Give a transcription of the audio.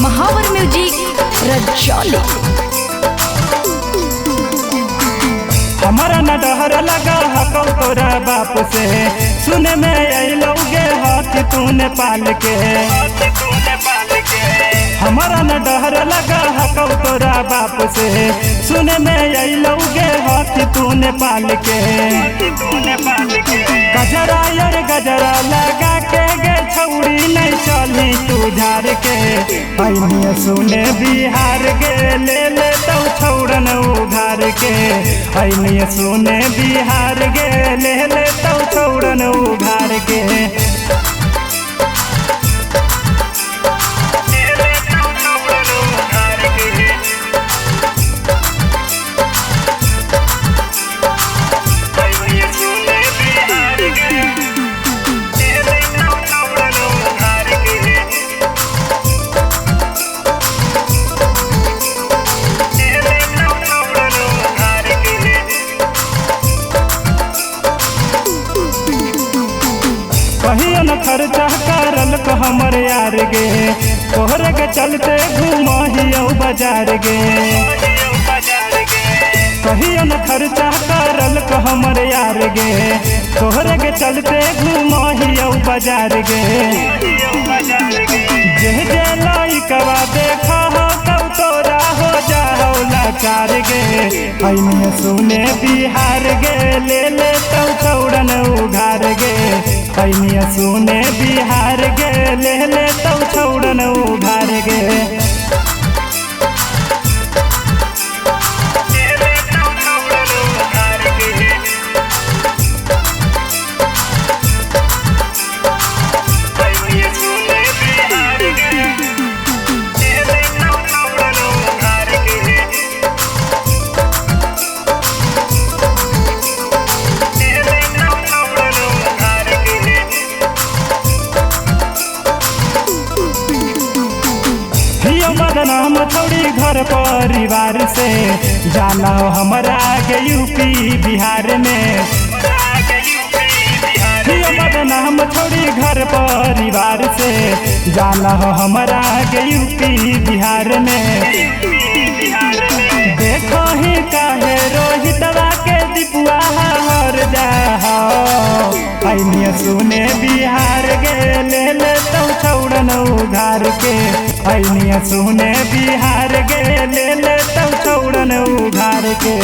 महावर म्यूजिक रजौली। हमारा न डर लगा हकौ तोरा बाप से, सुने में अलोगे हाथ तूने पाल के। हमारा न डर लगा हकौ तोरा बाप से, सुने में अलोगे हाथ तूने पाल के। गजरा यार गजरा लगा के गे छौड़ी नहीं चली तू झार के। अइनिया सुने बिहार गे ले ले तो छौड़न उधार के। अइनिया सुने बिहार गे ले ले तो छौड़न उधार के। कहियो न खर्चा करल को हमर यार गे, तोहर के चलते घुमहियो बाजार गे। कहियो न खर्चा करल को हमर यार गे, तोहर के चलते घुमहियो बाजार गे। जे जे लइकवा देखा हो कब तोरा हो जाओ लाचार गे। अइनिया सुने बिहार गे ले ले तो छौड़न उघार गे। अइनिया सुने बिहार गे ले ले तो छौड़न उघार गे। बदनाम छोड़ी घर परिवार से, जाना हमारा के यूपी बिहार में। बदनाम छोड़ी घर परिवार से, जाना हमारा के यूपी बिहार में। देखो ही काहे रोहितवा के दीपुआ हर जा। अइनिया सुने बिहार गे ले ले तो छौड़न उघार के। अइनिया सुने बिहार गे ले ले तो छौड़न उघार के।